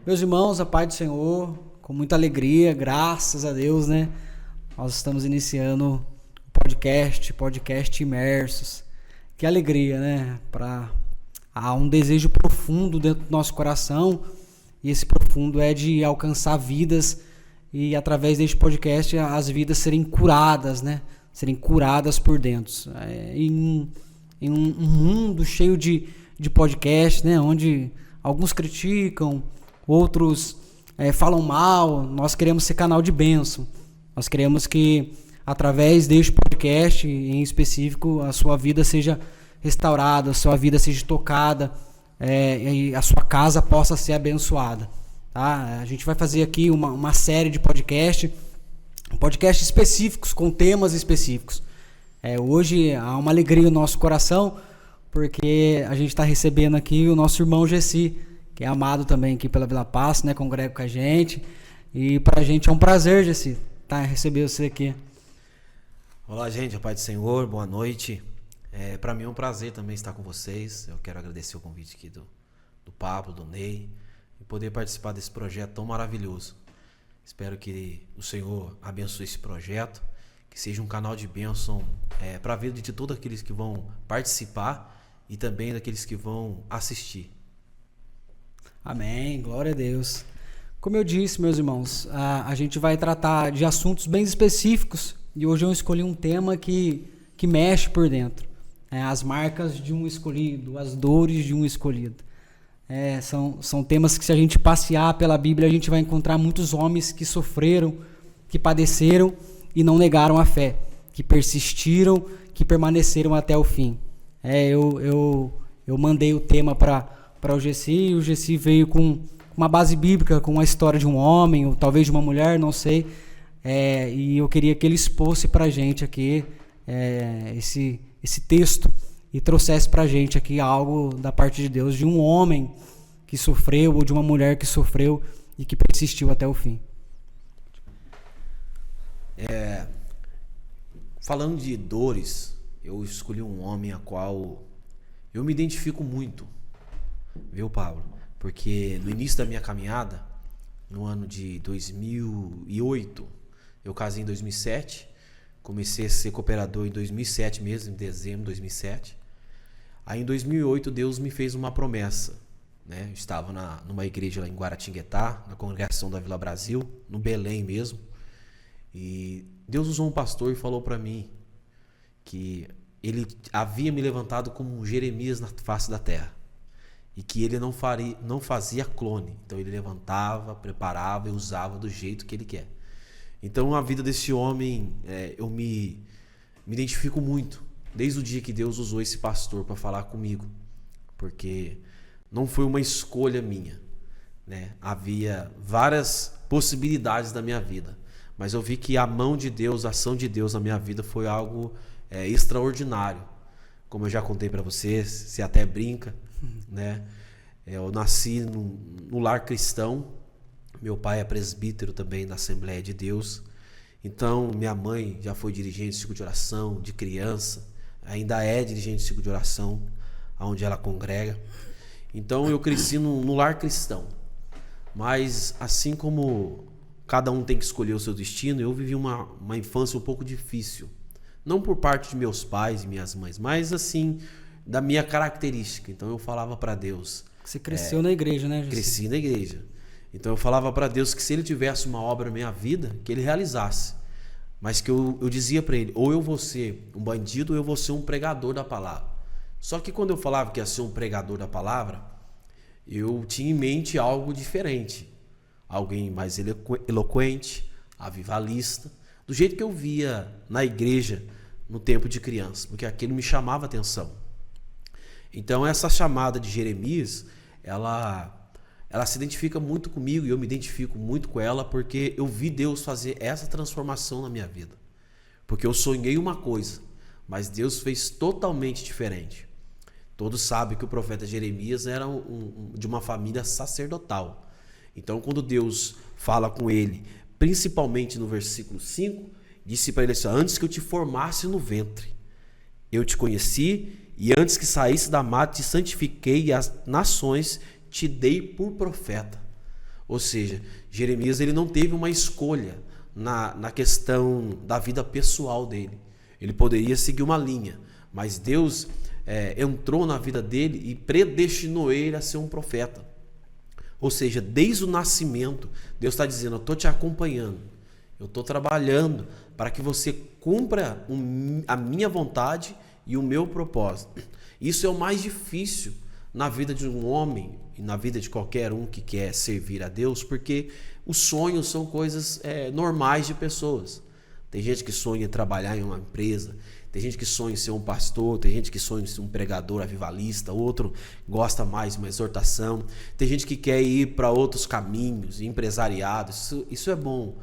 Meus irmãos, a paz do Senhor, com muita alegria, graças a Deus, né? Nós estamos iniciando o podcast Imersos. Que alegria, né? Há um desejo profundo dentro do nosso coração, e esse profundo é de alcançar vidas e através deste podcast as vidas serem curadas, né? Serem curadas por dentro. Em um mundo cheio de podcasts, né? Onde alguns criticam, outros falam mal. Nós queremos ser canal de bênção. Nós queremos que, através deste podcast em específico, a sua vida seja restaurada, a sua vida seja tocada, e a sua casa possa ser abençoada. Tá? A gente vai fazer aqui uma série de podcasts específicos, com temas específicos. Hoje há uma alegria no nosso coração, porque a gente está recebendo aqui o nosso irmão Gessi, que é amado também aqui pela Vila Passo, né? Congrega com a gente. E para a gente é um prazer, Gessi, receber você aqui. Olá, gente, a paz do Senhor, boa noite. Para mim é um prazer também estar com vocês. Eu quero agradecer o convite aqui do Pablo, do Ney, e poder participar desse projeto tão maravilhoso. Espero que o Senhor abençoe esse projeto, que seja um canal de bênção para a vida de todos aqueles que vão participar e também daqueles que vão assistir. Amém, glória a Deus. Como eu disse, meus irmãos, a gente vai tratar de assuntos bem específicos, e hoje eu escolhi um tema que mexe por dentro. As marcas de um escolhido, as dores de um escolhido. São temas que, se a gente passear pela Bíblia, a gente vai encontrar muitos homens que sofreram, que padeceram e não negaram a fé, que persistiram, que permaneceram até o fim. Eu mandei o tema para o Gessi, e o Gessi veio com uma base bíblica, com a história de um homem, ou talvez de uma mulher, não sei. E eu queria que ele expôsse para a gente aqui esse texto e trouxesse para a gente aqui algo da parte de Deus, de um homem que sofreu, ou de uma mulher que sofreu e que persistiu até o fim. Falando de dores, eu escolhi um homem a qual eu me identifico muito, viu, Pablo? Porque no início da minha caminhada, no ano de 2008, eu casei em 2007, comecei a ser cooperador em 2007 mesmo, em dezembro de 2007. Aí em 2008 Deus me fez uma promessa, né? Eu estava numa igreja lá em Guaratinguetá, na congregação da Vila Brasil, no Belém mesmo. E Deus usou um pastor e falou para mim que ele havia me levantado como um Jeremias na face da terra. E que ele não fazia clone. Então ele levantava, preparava e usava do jeito que ele quer. Então a vida desse homem, eu me identifico muito. Desde o dia que Deus usou esse pastor para falar comigo. Porque não foi uma escolha minha, né? Havia várias possibilidades da minha vida. Mas eu vi que a mão de Deus, a ação de Deus na minha vida foi algo extraordinário. Como eu já contei para vocês, você até brinca, né? Eu nasci no lar cristão. Meu pai é presbítero também da Assembleia de Deus. Então, minha mãe já foi dirigente de ciclo de oração, de criança. Ainda é dirigente de ciclo de oração, onde ela congrega. Então, eu cresci no lar cristão. Mas, assim como cada um tem que escolher o seu destino, eu vivi uma infância um pouco difícil. Não por parte de meus pais e minhas mães, mas, assim, da minha característica. Então, eu falava para Deus... Você cresceu na igreja, né, Gessi? Cresci na igreja. Então eu falava para Deus que se ele tivesse uma obra na minha vida, que ele realizasse. Mas que eu dizia para ele, ou eu vou ser um bandido, ou eu vou ser um pregador da palavra. Só que quando eu falava que ia ser um pregador da palavra, eu tinha em mente algo diferente. Alguém mais eloquente, avivalista, do jeito que eu via na igreja no tempo de criança, porque aquilo me chamava a atenção. Então essa chamada de Jeremias, ela se identifica muito comigo, e eu me identifico muito com ela, porque eu vi Deus fazer essa transformação na minha vida. Porque eu sonhei uma coisa, mas Deus fez totalmente diferente. Todos sabem que o profeta Jeremias era de uma família sacerdotal. Então quando Deus fala com ele, principalmente no versículo 5, disse para ele assim: antes que eu te formasse no ventre, eu te conheci, e antes que saísse da mata te santifiquei, e as nações te dei por profeta. Ou seja, Jeremias ele não teve uma escolha na questão da vida pessoal dele. Ele poderia seguir uma linha, mas Deus entrou na vida dele e predestinou ele a ser um profeta. Ou seja, desde o nascimento, Deus está dizendo: eu estou te acompanhando, eu estou trabalhando para que você cumpra a minha vontade e o meu propósito. Isso é o mais difícil na vida de um homem e na vida de qualquer um que quer servir a Deus, porque os sonhos são coisas normais de pessoas. Tem gente que sonha em trabalhar em uma empresa, tem gente que sonha em ser um pastor, tem gente que sonha em ser um pregador avivalista, outro gosta mais de uma exortação, tem gente que quer ir para outros caminhos, empresariado. Isso é bom.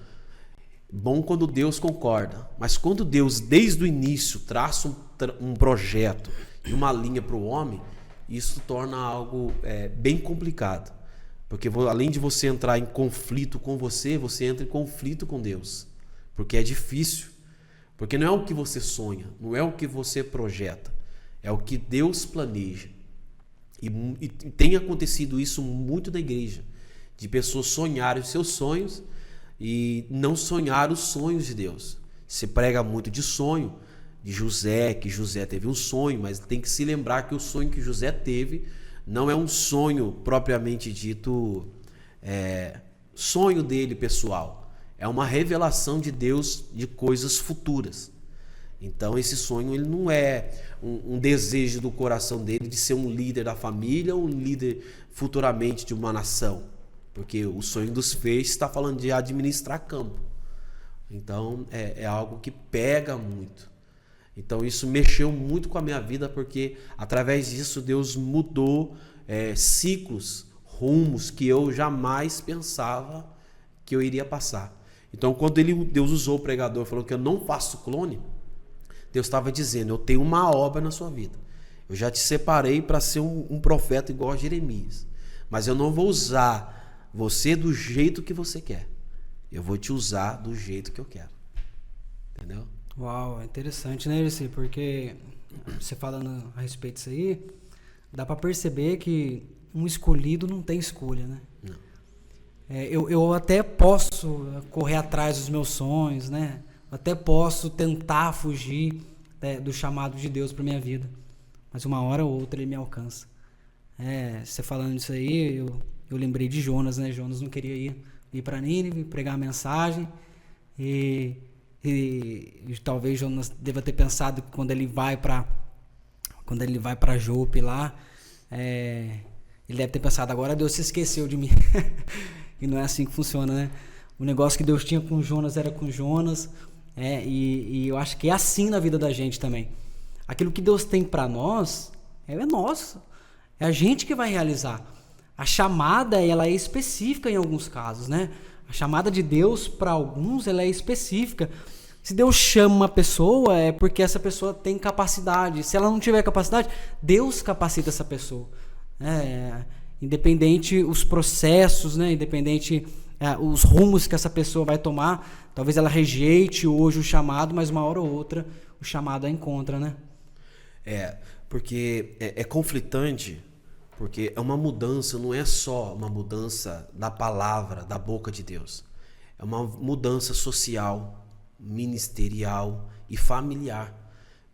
Bom quando Deus concorda, mas quando Deus desde o início traça um projeto e uma linha para o homem, isso torna algo bem complicado, porque além de você entrar em conflito com você entra em conflito com Deus, porque é difícil, porque não é o que você sonha, não é o que você projeta, é o que Deus planeja. E tem acontecido isso muito na igreja, de pessoas sonharem os seus sonhos e não sonhar os sonhos de Deus. Se prega muito de sonho de José, que José teve um sonho, mas tem que se lembrar que o sonho que José teve não é um sonho propriamente dito, sonho dele pessoal. É uma revelação de Deus de coisas futuras. Então esse sonho ele não é um desejo do coração dele de ser um líder da família ou um líder futuramente de uma nação. Porque o sonho dos feixes está falando de administrar campo. Então é algo que pega muito. Então isso mexeu muito com a minha vida, porque através disso Deus mudou ciclos, rumos que eu jamais pensava que eu iria passar. Então quando Deus usou o pregador, falou que eu não faço clone, Deus estava dizendo: eu tenho uma obra na sua vida. Eu já te separei para ser um profeta igual a Jeremias, mas eu não vou usar você do jeito que você quer. Eu vou te usar do jeito que eu quero. Entendeu? Uau, é interessante, né, Irici? Porque você falando a respeito disso aí, dá para perceber que um escolhido não tem escolha, né? Não. Eu até posso correr atrás dos meus sonhos, né? Até posso tentar fugir do chamado de Deus para minha vida, mas uma hora ou outra ele me alcança. Você falando isso aí, eu lembrei de Jonas, né? Jonas não queria ir para Nínive, pregar a mensagem, e talvez Jonas deva ter pensado que quando ele vai para Jope lá, ele deve ter pensado: agora Deus se esqueceu de mim. E não é assim que funciona, né? O negócio que Deus tinha com Jonas era com Jonas, e eu acho que é assim na vida da gente também. Aquilo que Deus tem para nós é nosso, é a gente que vai realizar. A chamada, ela é específica em alguns casos, né? A chamada de Deus para alguns, ela é específica. Se Deus chama uma pessoa, é porque essa pessoa tem capacidade. Se ela não tiver capacidade, Deus capacita essa pessoa. Independente os processos, né? Independente os rumos que essa pessoa vai tomar, talvez ela rejeite hoje o chamado, mas uma hora ou outra o chamado a encontra, né? Porque é conflitante, porque é uma mudança, não é só uma mudança da palavra, da boca de Deus. É uma mudança social, ministerial e familiar.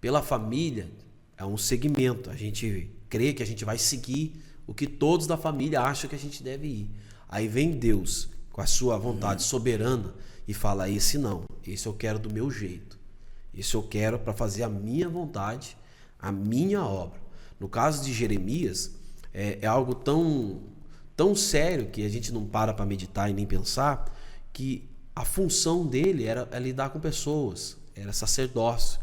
Pela família, é um segmento. A gente crê que a gente vai seguir o que todos da família acham que a gente deve ir. Aí vem Deus com a sua vontade soberana e fala: esse não, esse eu quero do meu jeito. Esse eu quero para fazer a minha vontade, a minha obra. No caso de Jeremias, é algo tão sério que a gente não para meditar e nem pensar, que a função dele era lidar com pessoas, era sacerdócio.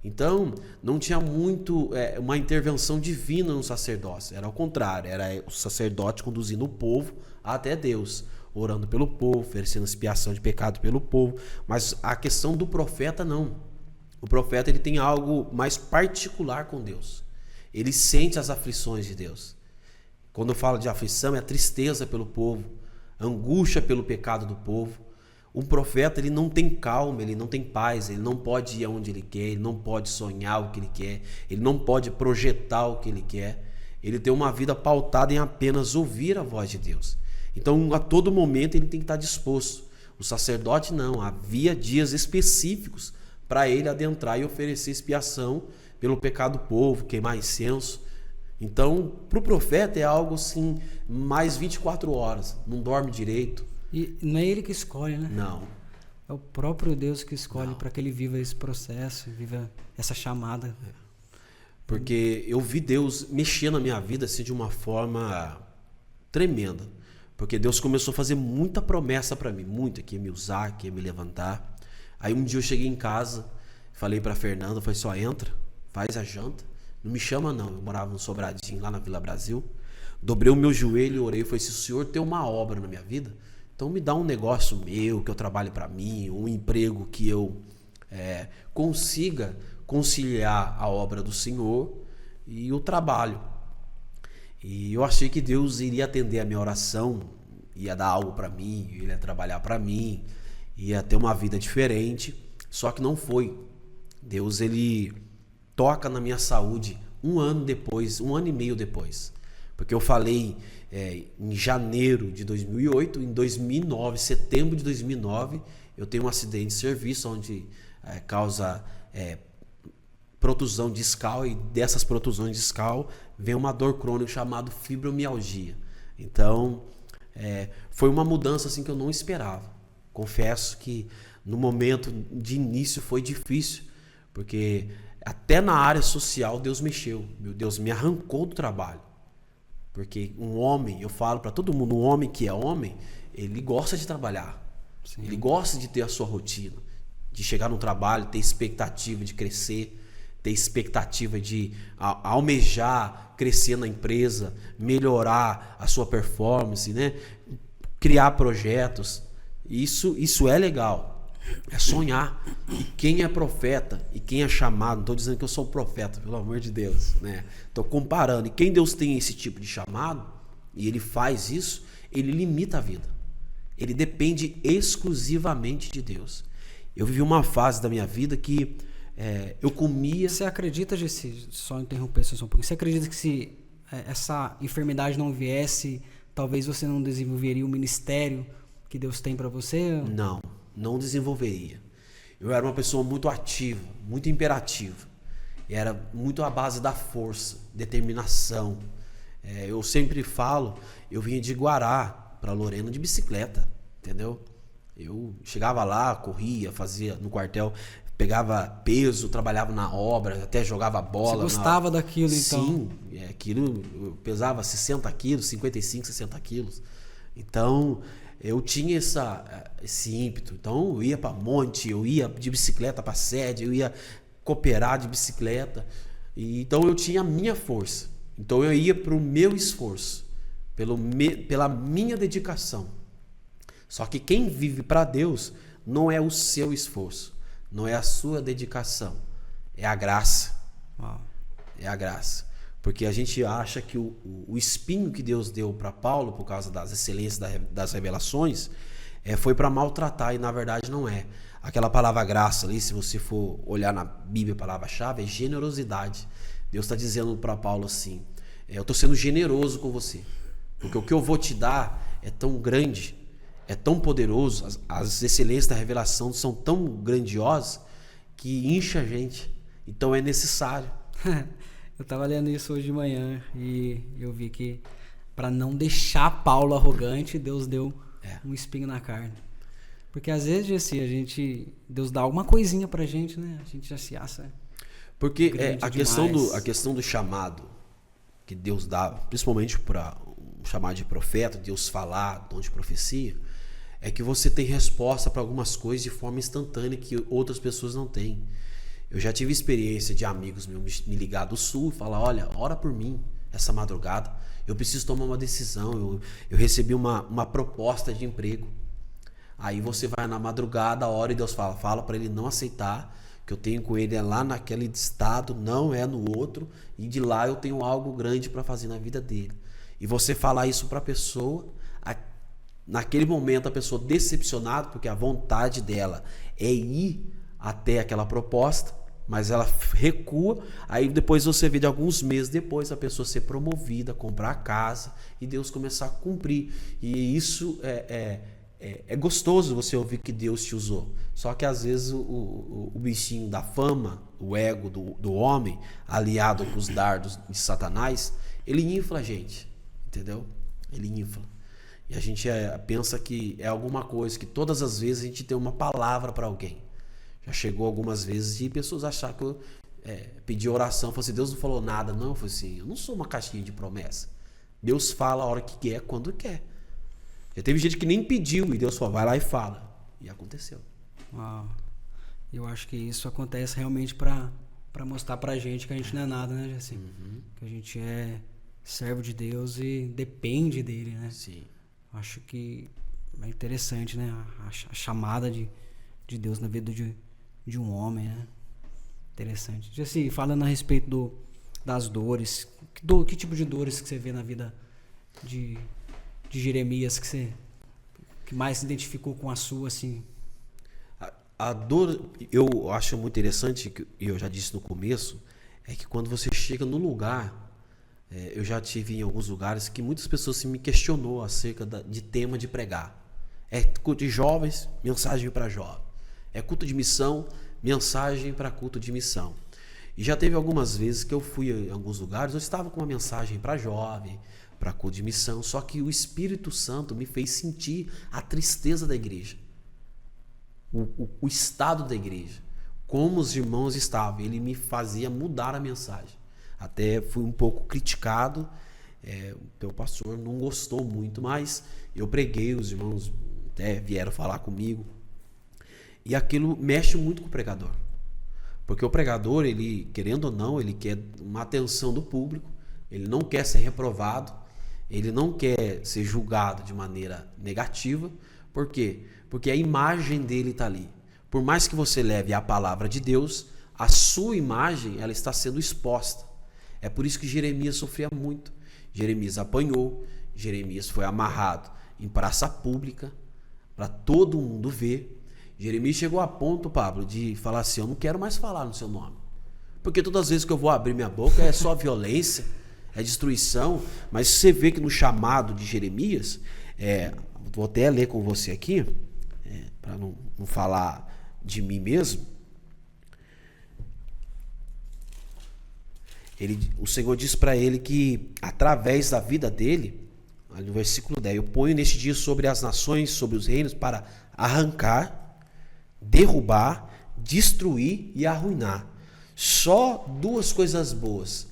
Então, não tinha muito uma intervenção divina no sacerdócio, era ao contrário, era o sacerdote conduzindo o povo até Deus, orando pelo povo, oferecendo expiação de pecado pelo povo. Mas a questão do profeta, não. O profeta ele tem algo mais particular com Deus. Ele sente as aflições de Deus. Quando eu falo de aflição, é a tristeza pelo povo, a angústia pelo pecado do povo. Um profeta, ele não tem calma, ele não tem paz, ele não pode ir aonde ele quer, ele não pode sonhar o que ele quer, ele não pode projetar o que ele quer. Ele tem uma vida pautada em apenas ouvir a voz de Deus. Então, a todo momento, ele tem que estar disposto. O sacerdote não, havia dias específicos para ele adentrar e oferecer expiação pelo pecado do povo, queimar incenso. Então, para o profeta é algo assim, mais 24 horas, não dorme direito. E não é ele que escolhe, né? Não. É o próprio Deus que escolhe para que ele viva esse processo, viva essa chamada. Porque eu vi Deus mexer na minha vida assim, de uma forma tremenda. Porque Deus começou a fazer muita promessa para mim, muita, que ia me usar, que ia me levantar. Aí um dia eu cheguei em casa, falei para Fernanda, falei, só entra, faz a janta. Não me chama não, eu morava no Sobradinho, lá na Vila Brasil. Dobrei o meu joelho e orei, falei, se o Senhor tem uma obra na minha vida, então me dá um negócio meu, que eu trabalhe para mim, um emprego que eu consiga conciliar a obra do Senhor e o trabalho. E eu achei que Deus iria atender a minha oração, ia dar algo para mim, ele ia trabalhar para mim, ia ter uma vida diferente, só que não foi. Deus, ele toca na minha saúde um ano depois, 1 ano e meio depois. Porque eu falei em janeiro de 2008, em 2009, setembro de 2009, eu tenho um acidente de serviço onde causa protusão discal, e dessas protusões discal vem uma dor crônica chamada fibromialgia. Então, foi uma mudança assim que eu não esperava. Confesso que no momento de início foi difícil, porque até na área social Deus mexeu. Meu Deus, me arrancou do trabalho. Porque um homem, eu falo para todo mundo, um homem que é homem, ele gosta de trabalhar. Sim. Ele gosta de ter a sua rotina, de chegar no trabalho, ter expectativa de crescer, ter expectativa de almejar crescer na empresa, melhorar a sua performance, né? Criar projetos. Isso é legal. É sonhar. E quem é profeta e quem é chamado, não estou dizendo que eu sou profeta, pelo amor de Deus, né? Estou comparando. E quem Deus tem esse tipo de chamado, e ele faz isso, ele limita a vida. Ele depende exclusivamente de Deus. Eu vivi uma fase da minha vida que eu comia... Você acredita, Gessi, só interromper só um pouquinho, você acredita que se essa enfermidade não viesse, talvez você não desenvolveria o ministério que Deus tem para você? Não desenvolveria. Eu era uma pessoa muito ativa, muito imperativa. Era muito à base da força, determinação. Eu sempre falo, eu vinha de Guará para Lorena de bicicleta, entendeu? Eu chegava lá, corria, fazia no quartel, pegava peso, trabalhava na obra, até jogava bola. Você gostava daquilo, então? Sim, aquilo eu pesava 60 quilos, 55, 60 quilos. Então, eu tinha esse ímpeto. Então, eu ia para monte, eu ia de bicicleta para sede, eu ia cooperar de bicicleta. Então, eu tinha a minha força. Então, eu ia para o meu esforço, pela minha dedicação. Só que quem vive para Deus não é o seu esforço, não é a sua dedicação, é a graça. É a graça. Porque a gente acha que o espinho que Deus deu para Paulo, por causa das excelências das revelações, foi para maltratar, e na verdade não é. Aquela palavra graça ali, se você for olhar na Bíblia, a palavra-chave é generosidade. Deus está dizendo para Paulo assim, eu estou sendo generoso com você, porque o que eu vou te dar é tão grande, é tão poderoso, as excelências da revelação são tão grandiosas que incha a gente. Então é necessário. Eu estava lendo isso hoje de manhã e eu vi que para não deixar Paulo arrogante, Deus deu um espinho na carne. Porque às vezes assim, Deus dá alguma coisinha pra gente, né? A gente já se acha. Porque a questão do chamado que Deus dá, principalmente para um chamado de profeta, Deus falar, dom de profecia, é que você tem resposta para algumas coisas de forma instantânea que outras pessoas não têm. Eu já tive experiência de amigos meus me ligar do sul e falar, olha, ora por mim essa madrugada, eu preciso tomar uma decisão, eu recebi uma proposta de emprego. Aí você vai na madrugada, ora e Deus fala para ele não aceitar, que eu tenho com ele lá naquele estado, não é no outro, e de lá eu tenho algo grande para fazer na vida dele. E você falar isso para a pessoa, naquele momento a pessoa decepcionada, porque a vontade dela é ir até aquela proposta, mas ela recua, aí depois você vê de alguns meses depois a pessoa ser promovida, comprar a casa e Deus começar a cumprir. E isso é gostoso você ouvir que Deus te usou. Só que às vezes o bichinho da fama, o ego do homem, aliado com os dardos de Satanás, ele infla a gente, entendeu? Ele infla. E a gente pensa que é alguma coisa, que todas as vezes a gente tem uma palavra para alguém. Já chegou algumas vezes de pessoas achar que eu pedi oração, falei assim, Deus não falou nada. Não, eu falei assim, eu não sou uma caixinha de promessa. Deus fala a hora que quer, quando quer. Já teve gente que nem pediu e Deus falou, vai lá e fala. E aconteceu. Uau. Eu acho que isso acontece realmente para mostrar pra gente que a gente não é nada, né, Jessim? Que a gente é servo de Deus e depende dele, né? Sim. Acho que é interessante, né? A chamada de Deus na vida de um homem, né? Interessante. Jessim, falando a respeito das dores, que tipo de dores que você vê na vida de Jeremias que mais se identificou com a sua, assim? A dor, eu acho muito interessante, que eu já disse no começo, é que quando você chega no lugar, eu já tive em alguns lugares que muitas pessoas me questionou acerca de tema de pregar. É culto de jovens, mensagem para jovens. É culto de missão, mensagem para culto de missão. E já teve algumas vezes que eu fui em alguns lugares, eu estava com uma mensagem para jovem, para culto de missão, só que o Espírito Santo me fez sentir a tristeza da igreja. O estado da igreja. Como os irmãos estavam. Ele me fazia mudar a mensagem. Até fui um pouco criticado. O teu pastor não gostou muito, mas eu preguei, os irmãos até vieram falar comigo. E aquilo mexe muito com o pregador. Porque o pregador, ele, querendo ou não, ele quer uma atenção do público, ele não quer ser reprovado, ele não quer ser julgado de maneira negativa. Por quê? Porque a imagem dele está ali. Por mais que você leve a palavra de Deus, a sua imagem ela está sendo exposta. É por isso que Jeremias sofria muito. Jeremias apanhou, Jeremias foi amarrado em praça pública, para todo mundo ver. Jeremias chegou a ponto, Pablo, de falar assim, eu não quero mais falar no seu nome. Porque todas as vezes que eu vou abrir minha boca é só violência, é destruição. Mas você vê que no chamado de Jeremias, vou até ler com você aqui, para não falar de mim mesmo. O Senhor diz para ele que através da vida dele, no versículo 10, eu ponho neste dia sobre as nações, sobre os reinos, para arrancar, derrubar, destruir e arruinar. Só duas coisas boas: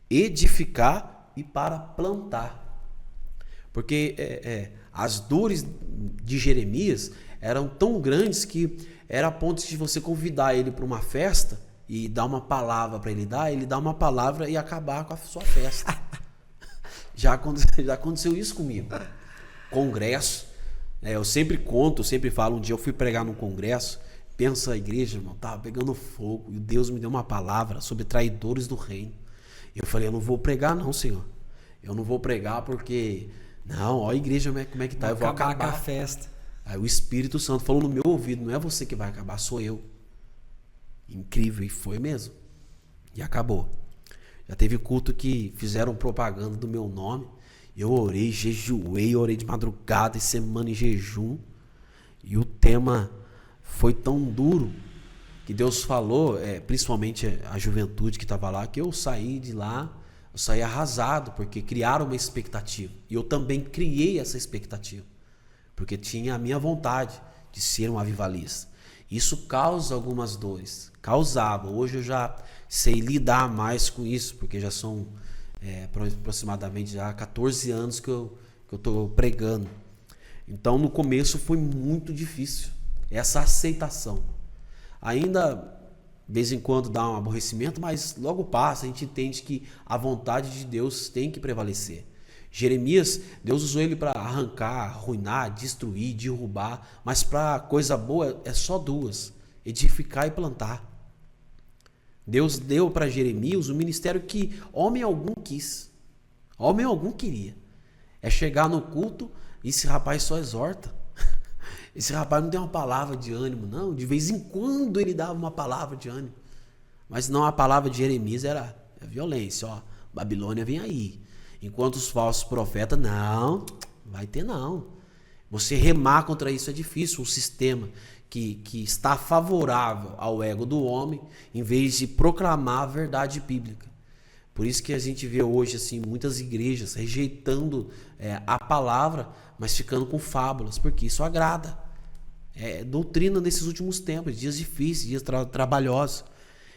edificar e para plantar. Porque as dores de Jeremias eram tão grandes que era a ponto de você convidar ele para uma festa e dar uma palavra para ele dar uma palavra e acabar com a sua festa. Já aconteceu isso comigo. Congresso. Eu sempre conto, eu sempre falo, um dia eu fui pregar num congresso, pensa a igreja, irmão, tava pegando fogo, e Deus me deu uma palavra sobre traidores do reino. Eu falei, eu não vou pregar não, Senhor. Eu não vou pregar porque, não, ó a igreja como é que tá, eu vou acabar com a festa. Aí o Espírito Santo falou no meu ouvido, não é você que vai acabar, sou eu. Incrível, e foi mesmo. E acabou. Já teve culto que fizeram propaganda do meu nome. Eu orei, jejuei, orei de madrugada e semana em jejum. E o tema foi tão duro que Deus falou, principalmente a juventude que estava lá, que eu saí de lá, eu saí arrasado, porque criaram uma expectativa. E eu também criei essa expectativa, porque tinha a minha vontade de ser um avivalista. Isso causa algumas dores. Causava. Hoje eu já sei lidar mais com isso, porque já são aproximadamente já 14 anos que eu estou pregando. Então no começo foi muito difícil essa aceitação. Ainda de vez em quando dá um aborrecimento, mas logo passa, a gente entende que a vontade de Deus tem que prevalecer. Jeremias, Deus usou ele para arrancar, arruinar, destruir, derrubar, mas para coisa boa é só duas: edificar e plantar. Deus deu para Jeremias o ministério que homem algum quis, homem algum queria. É chegar no culto e esse rapaz só exorta. Esse rapaz não tem uma palavra de ânimo, não. De vez em quando ele dava uma palavra de ânimo. Mas não, a palavra de Jeremias era violência, ó. Babilônia vem aí. Enquanto os falsos profetas, não, vai ter não. Você remar contra isso é difícil. Um sistema que está favorável ao ego do homem, em vez de proclamar a verdade bíblica. Por isso que a gente vê hoje assim, muitas igrejas rejeitando a palavra, mas ficando com fábulas, porque isso agrada. É doutrina nesses últimos tempos, dias difíceis, dias trabalhosos.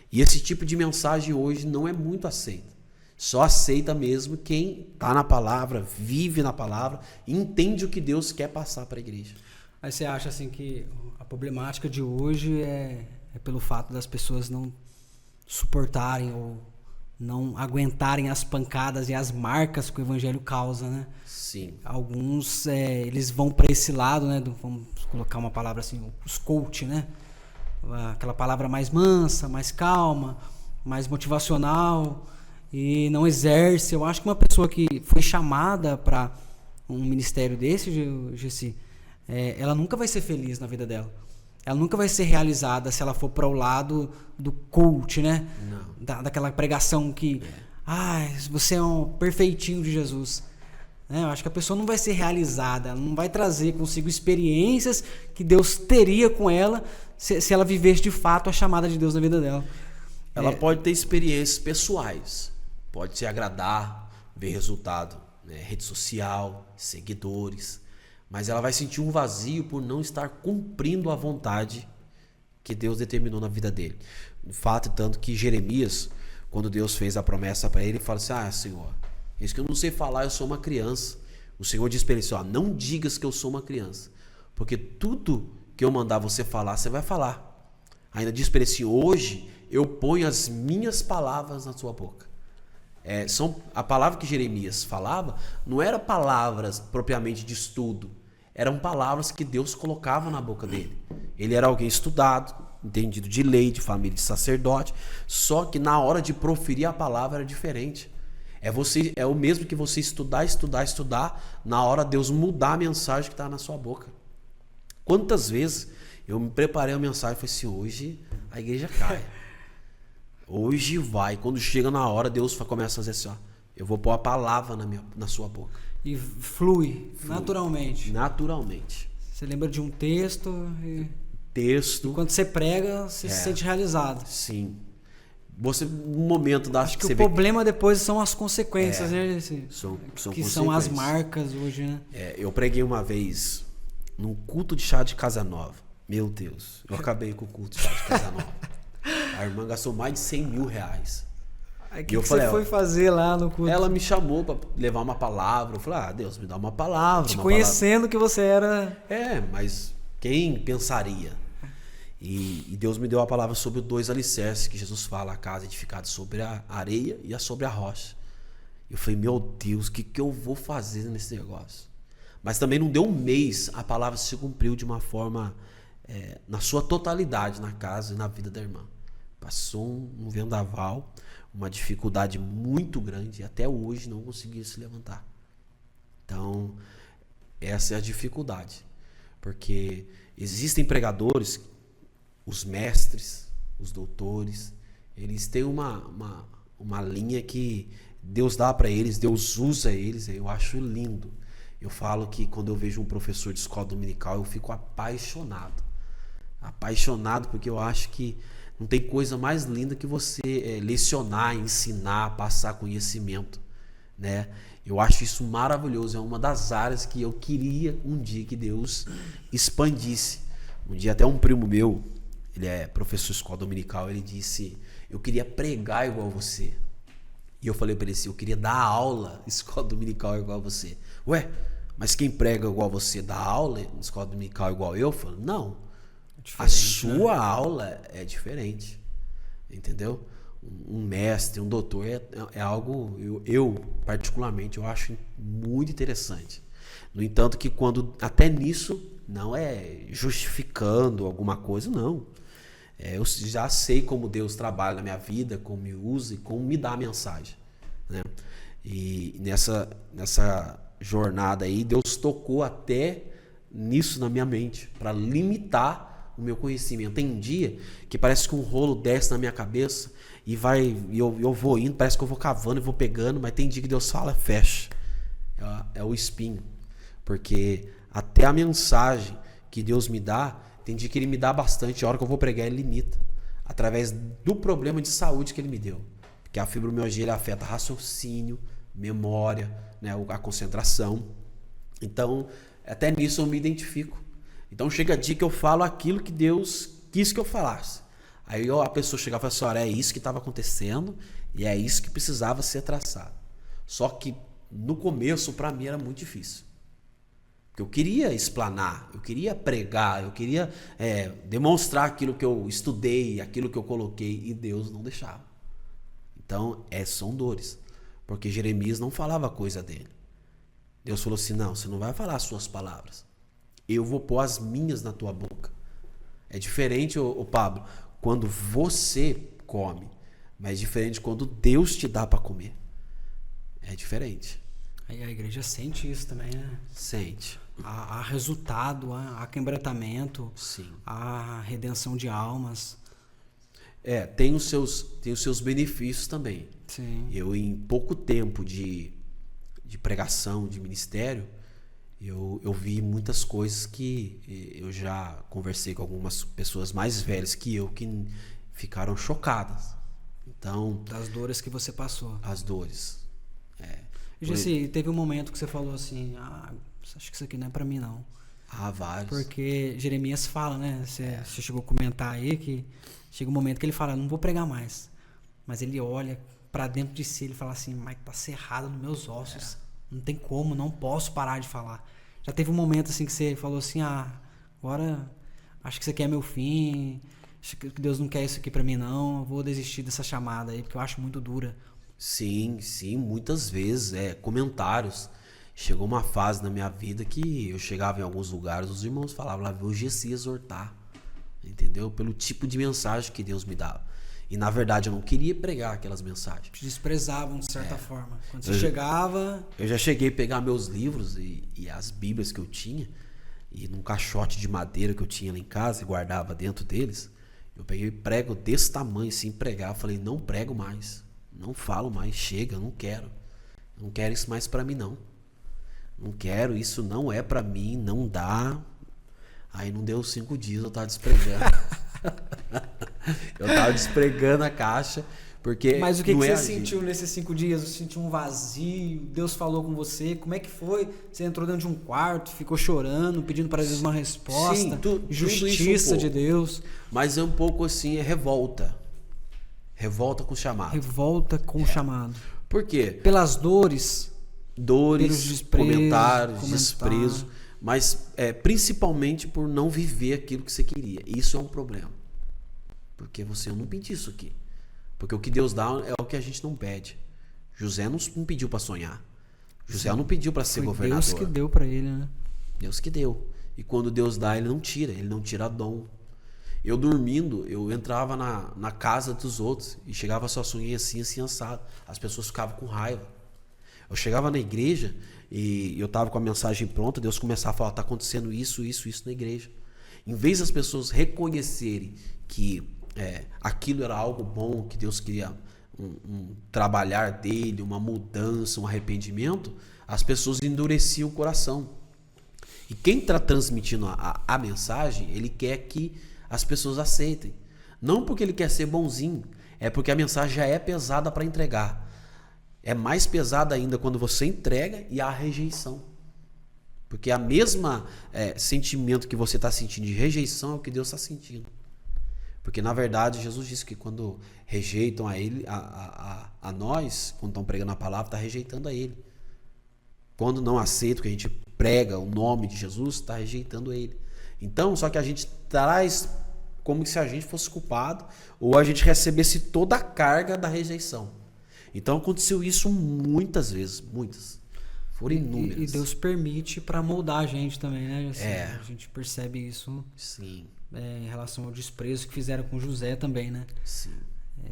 E esse tipo de mensagem hoje não é muito aceita. Só aceita mesmo quem está na palavra, vive na palavra, entende o que Deus quer passar para a igreja. Aí você acha assim que a problemática de hoje é pelo fato das pessoas não suportarem ou não aguentarem as pancadas e as marcas que o evangelho causa, né? Sim. Alguns, eles vão para esse lado, né? Vamos colocar uma palavra assim, os coach, né? Aquela palavra mais mansa, mais calma, mais motivacional, e não exerce. Eu acho que uma pessoa que foi chamada para um ministério desse, Gessi, ela nunca vai ser feliz na vida dela. Ela nunca vai ser realizada se ela for para o lado do coach, né? Daquela pregação que você é um perfeitinho de Jesus. Eu acho que a pessoa não vai ser realizada, ela não vai trazer consigo experiências que Deus teria com ela se ela vivesse de fato a chamada de Deus na vida dela. Ela pode ter experiências pessoais, pode se agradar, ver resultado, né? Rede social, seguidores, mas ela vai sentir um vazio por não estar cumprindo a vontade que Deus determinou na vida dele. O fato tanto que Jeremias, quando Deus fez a promessa para ele, fala assim: Senhor, isso que eu não sei falar, eu sou uma criança. O Senhor disse para ele assim: não digas que eu sou uma criança, porque tudo que eu mandar você falar, você vai falar. Ainda disse para ele assim: hoje eu ponho as minhas palavras na sua boca. A palavra que Jeremias falava não eram palavras propriamente de estudo, eram palavras que Deus colocava na boca dele. Ele era alguém estudado, entendido de lei, de família de sacerdote, só que na hora de proferir a palavra era diferente. É o mesmo que você estudar, na hora Deus mudar a mensagem que está na sua boca. Quantas vezes eu me preparei a mensagem e falei assim: hoje a igreja cai. Hoje vai. Quando chega na hora, Deus começa a fazer assim: eu vou pôr a palavra na sua boca. E flui naturalmente. Naturalmente. Você lembra de um texto e quando você prega, você se sente realizado. Sim. Você, no momento da... Acho que o problema depois são as consequências, né? São que são as marcas hoje, né? Eu preguei uma vez num culto de chá de casa nova. Meu Deus, eu acabei com o culto de chá de casa nova. A irmã gastou mais de 100 mil reais. Aí que você foi fazer lá no culto? Ela me chamou para levar uma palavra. Eu falei: Deus, me dá uma palavra. Te conhecendo que você era... mas quem pensaria? E Deus me deu a palavra sobre 2 alicerces que Jesus fala: a casa edificada sobre a areia e sobre a rocha. Eu falei: meu Deus, o que eu vou fazer nesse negócio? Mas também não deu um mês, a palavra se cumpriu de uma forma, na sua totalidade, na casa e na vida da irmã. Passou um vendaval, uma dificuldade muito grande, e até hoje não conseguiu se levantar. Então, essa é a dificuldade. Porque existem pregadores, os mestres, os doutores, eles têm uma linha que Deus dá para eles, Deus usa eles, eu acho lindo. Eu falo que quando eu vejo um professor de escola dominical, eu fico apaixonado. Apaixonado porque eu acho que não tem coisa mais linda que você lecionar, ensinar, passar conhecimento, né? Eu acho isso maravilhoso, é uma das áreas que eu queria um dia que Deus expandisse. Um dia até um primo meu, ele é professor de escola dominical, ele disse: eu queria pregar igual você. E eu falei para ele assim: eu queria dar aula em escola dominical igual você. Ué, mas quem prega igual você dá aula em escola dominical igual eu? Eu falei: não, a sua aula é diferente, entendeu? Um mestre, um doutor é algo, eu particularmente, eu acho muito interessante. No entanto que quando, até nisso, não é justificando alguma coisa, não. Eu já sei como Deus trabalha na minha vida, como me usa e como me dá a mensagem, né? E nessa jornada aí, Deus tocou até nisso na minha mente, para limitar o meu conhecimento. Tem dia que parece que um rolo desce na minha cabeça e eu vou indo, parece que eu vou cavando e vou pegando, mas tem dia que Deus fala, fecha. É o espinho. Porque até a mensagem que Deus me dá, tem dia que Ele me dá bastante, a hora que eu vou pregar Ele limita. Através do problema de saúde que Ele me deu. Porque a fibromialgia ele afeta raciocínio, memória, né, a concentração. Então, até nisso eu me identifico. Então chega dia que eu falo aquilo que Deus quis que eu falasse. Aí a pessoa chegava e falava assim, olha, é isso que estava acontecendo e é isso que precisava ser traçado. Só que no começo, para mim, era muito difícil. Porque eu queria explanar, eu queria pregar, eu queria demonstrar aquilo que eu estudei, aquilo que eu coloquei, e Deus não deixava. Então, são dores. Porque Jeremias não falava coisa dele. Deus falou assim, não, você não vai falar as suas palavras. Eu vou pôr as minhas na tua boca. É diferente, ô Pablo, quando você come, mas é diferente quando Deus te dá para comer. É diferente. Aí a igreja sente isso também, né? Sente. Há resultado, há quebrantamento, sim, há redenção de almas. Tem os seus benefícios também. Sim. Eu, em pouco tempo de pregação, de ministério, eu vi muitas coisas que eu já conversei com algumas pessoas mais velhas que eu, que ficaram chocadas. Então, das dores que você passou. As dores. Jesse, teve um momento que você falou assim, acho que isso aqui não é pra mim não. Vários. Porque Jeremias fala, né? Você chegou a comentar aí que chega um momento que ele fala, não vou pregar mais. Mas ele olha pra dentro de si, ele fala assim, mas tá cerrado nos meus ossos. Não tem como, não posso parar de falar. Já teve um momento assim que você falou assim, agora acho que isso aqui é meu fim, acho que Deus não quer isso aqui pra mim não, eu vou desistir dessa chamada aí, porque eu acho muito dura. Sim, muitas vezes, comentários. Chegou uma fase na minha vida que eu chegava em alguns lugares, os irmãos falavam, lá veio o Gessi exortar, entendeu? Pelo tipo de mensagem que Deus me dava. E na verdade eu não queria pregar aquelas mensagens. Te desprezavam de certa forma. Quando você chegava... Eu já cheguei a pegar meus livros e as bíblias que eu tinha, e num caixote de madeira que eu tinha lá em casa e guardava dentro deles, eu peguei prego desse tamanho assim, pregar, falei, não prego mais, não falo mais, chega, não quero isso mais pra mim não. Não quero, isso não é pra mim, não dá. Aí não deu 5 dias, eu tava despregando. Eu tava despregando a caixa, porque... Mas o que você sentiu nesses 5 dias? Você sentiu um vazio? Deus falou com você? Como é que foi? Você entrou dentro de um quarto, ficou chorando, pedindo para Deus uma resposta? Sim, justiça de Deus. Mas é um pouco assim, revolta. Revolta com o chamado. Revolta com o chamado. Por quê? Pelas dores, comentários, desprezo, mas principalmente por não viver aquilo que você queria. Isso é um problema. Porque eu não pedi isso aqui. Porque o que Deus dá é o que a gente não pede. José não pediu para sonhar. José não pediu para ser governador. Deus que deu para ele, né? Deus que deu. E quando Deus dá, ele não tira dom. Eu dormindo, eu entrava na casa dos outros e chegava só sonhei assim assado. As pessoas ficavam com raiva. Eu chegava na igreja e eu tava com a mensagem pronta, Deus começava a falar, tá acontecendo isso na igreja. Em vez das pessoas reconhecerem que aquilo era algo bom, que Deus queria um trabalhar dele, uma mudança, um arrependimento, as pessoas endureciam o coração. E quem está transmitindo a mensagem, ele quer que as pessoas aceitem. Não porque ele quer ser bonzinho, é porque a mensagem já é pesada para entregar. É mais pesada ainda quando você entrega e há rejeição. Porque a mesma sentimento que você está sentindo de rejeição é o que Deus está sentindo. Porque na verdade Jesus disse que quando rejeitam a ele, a nós, quando estão pregando a palavra, está rejeitando a ele. Quando não aceita que a gente prega o nome de Jesus, está rejeitando ele. Então, só que a gente traz como se a gente fosse culpado ou a gente recebesse toda a carga da rejeição. Então aconteceu isso muitas vezes, muitas. Foram inúmeras. E Deus permite para moldar a gente também, né? Assim, a gente percebe isso. Sim. Em relação ao desprezo que fizeram com José também, né? Sim.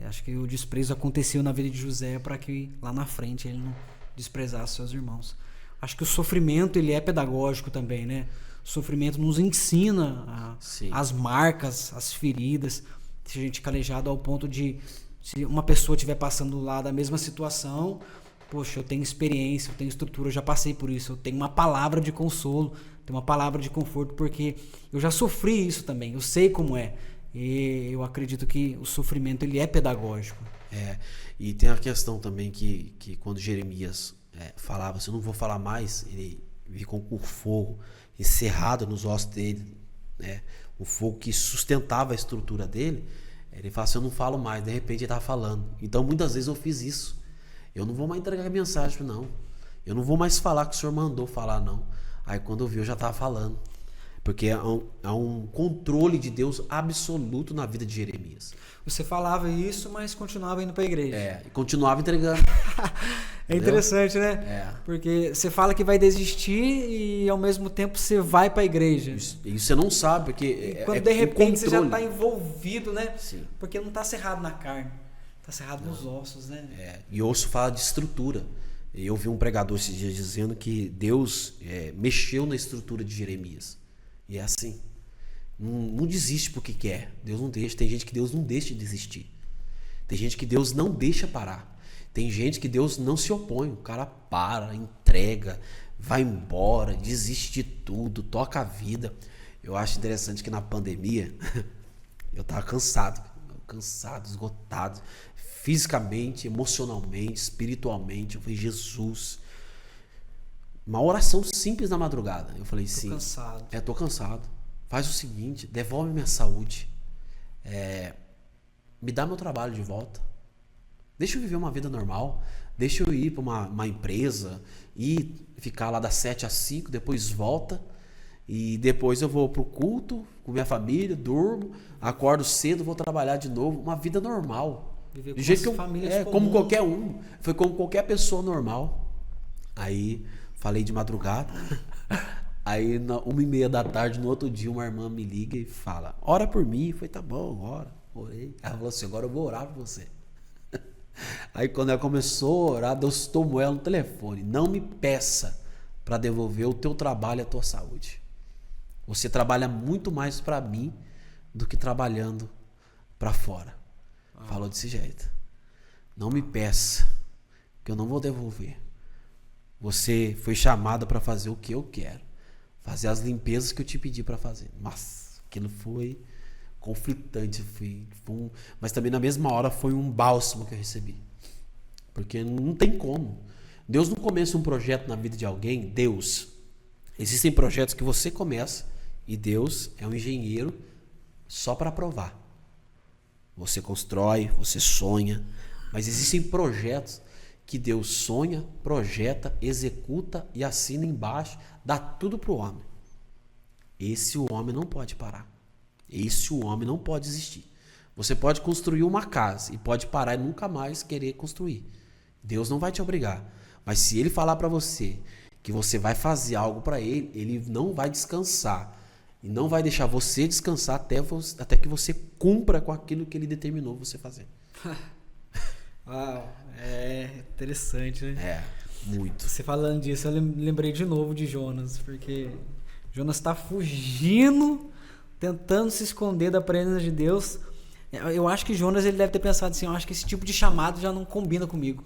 Acho que o desprezo aconteceu na vida de José para que lá na frente ele não desprezasse seus irmãos. Acho que o sofrimento ele é pedagógico também, né? O sofrimento nos ensina Sim. as marcas, as feridas. Se a gente é calejado ao ponto de, se uma pessoa estiver passando lá da mesma situação, poxa, eu tenho experiência, eu tenho estrutura, eu já passei por isso, eu tenho uma palavra de consolo, tenho uma palavra de conforto, porque eu já sofri isso também, eu sei como é. E eu acredito que o sofrimento ele é pedagógico. E tem a questão também que quando Jeremias falava, se eu não vou falar mais, ele ficou com fogo encerrado nos ossos dele, né? O fogo que sustentava a estrutura dele. Ele fala assim, eu não falo mais, de repente ele estava falando. Então muitas vezes eu fiz isso. Eu não vou mais entregar a mensagem, não. Eu não vou mais falar que o senhor mandou falar, não. Aí quando eu vi, eu já estava falando. Porque há um controle de Deus absoluto na vida de Jeremias. Você falava isso, mas continuava indo para a igreja. E continuava entregando. É interessante, né? Porque você fala que vai desistir e ao mesmo tempo você vai para a igreja. Isso você não sabe, porque quando de repente você já controle. está envolvido, né? Sim. Porque não está cerrado na carne, está cerrado nos ossos, né? E ouço falar de estrutura. Eu vi um pregador esses dias dizendo que Deus mexeu na estrutura de Jeremias. E é assim. Não desiste porque quer. Deus não deixa. Tem gente que Deus não deixa de desistir. Tem gente que Deus não deixa parar. Tem gente que Deus não se opõe. O cara para, entrega, vai embora, desiste de tudo, toca a vida. Eu acho interessante que na pandemia eu tava cansado, esgotado, fisicamente, emocionalmente, espiritualmente. Eu falei, Jesus, uma oração simples na madrugada. Eu falei, sim. Tô cansado. Faz o seguinte, devolve minha saúde. Me dá meu trabalho de volta. Deixa eu viver uma vida normal. Deixa eu ir para uma empresa e ficar lá das 7 às 5, depois volta. E depois eu vou pro culto com minha família, durmo, acordo cedo, vou trabalhar de novo. Uma vida normal. Viver Do jeito que como qualquer um. Foi como qualquer pessoa normal. Aí falei de madrugada. Aí, 1h30 da tarde, no outro dia, uma irmã me liga e fala, ora por mim. Eu falei, tá bom, ora. Orei. Ela falou assim, agora eu vou orar por você. Aí, quando ela começou a orar, Deus tomou ela no telefone. Não me peça para devolver o teu trabalho e a tua saúde. Você trabalha muito mais para mim do que trabalhando para fora. Falou desse jeito. Não me peça, que eu não vou devolver. Você foi chamado para fazer o que eu quero. Fazer as limpezas que eu te pedi para fazer. Nossa, aquilo foi conflitante. Mas também na mesma hora foi um bálsamo que eu recebi. Porque não tem como. Deus não começa um projeto na vida de alguém. Existem projetos que você começa e Deus é um engenheiro só para aprovar. Você constrói, você sonha. Mas existem projetos que Deus sonha, projeta, executa e assina embaixo, dá tudo pro homem. Esse o homem não pode parar. Esse o homem não pode desistir. Você pode construir uma casa e pode parar e nunca mais querer construir. Deus não vai te obrigar. Mas se ele falar para você que você vai fazer algo para ele, ele não vai descansar. E não vai deixar você descansar até que você cumpra com aquilo que ele determinou você fazer. Uau, interessante, né? Muito. Você falando disso, eu lembrei de novo de Jonas, porque Jonas está fugindo, tentando se esconder da presença de Deus. Eu acho que Jonas ele deve ter pensado assim, eu acho que esse tipo de chamado já não combina comigo.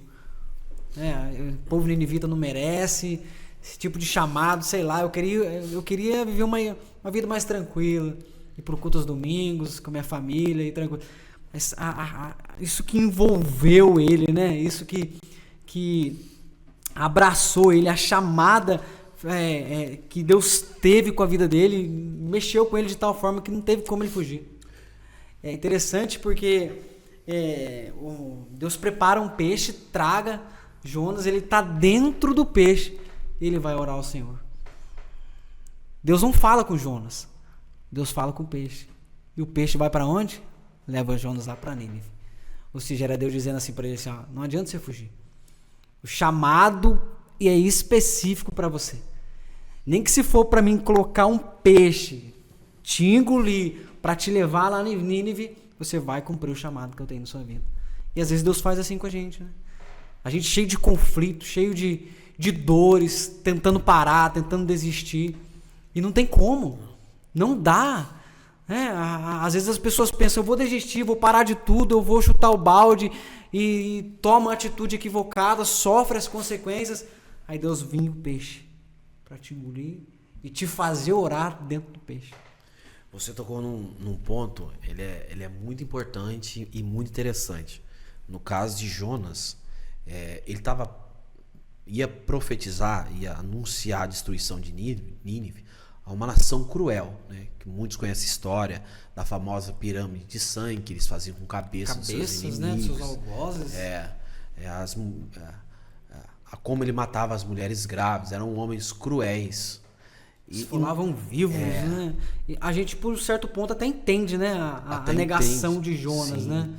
O povo ninivita não merece esse tipo de chamado, sei lá, eu queria viver uma vida mais tranquila, ir pro culto aos domingos, com minha família e tranquilo. Mas isso que envolveu ele, né? Isso que abraçou ele, a chamada que Deus teve com a vida dele, mexeu com ele de tal forma que não teve como ele fugir. É interessante porque Deus prepara um peixe, traga Jonas, ele está dentro do peixe e ele vai orar ao Senhor. Deus não fala com Jonas, Deus fala com o peixe. E o peixe vai para onde? Leva Jonas lá para Nínive. Ou seja, era Deus dizendo assim para ele assim, não adianta você fugir. O chamado é específico para você. Nem que se for para mim colocar um peixe, te engolir, para te levar lá em Nínive, você vai cumprir o chamado que eu tenho na sua vida. E às vezes Deus faz assim com a gente, né? A gente cheio de conflito, cheio de dores, tentando parar, tentando desistir. E não tem como. Não dá. Às vezes as pessoas pensam, eu vou desistir, vou parar de tudo, eu vou chutar o balde e toma uma atitude equivocada, sofre as consequências. Aí Deus vinha o peixe para te engolir e te fazer orar dentro do peixe. Você tocou num ponto, ele é muito importante e muito interessante. No caso de Jonas, ele ia profetizar, ia anunciar a destruição de Nínive a uma nação cruel, né? Que muitos conhecem a história da famosa pirâmide de sangue que eles faziam com cabeças dos seus inimigos, né, dos seus algozes. Como ele matava as mulheres grávidas, eram homens cruéis. Eles falavam vivos, né? E a gente, por certo ponto, até entende, né? A negação entende. de Jonas, Sim. né?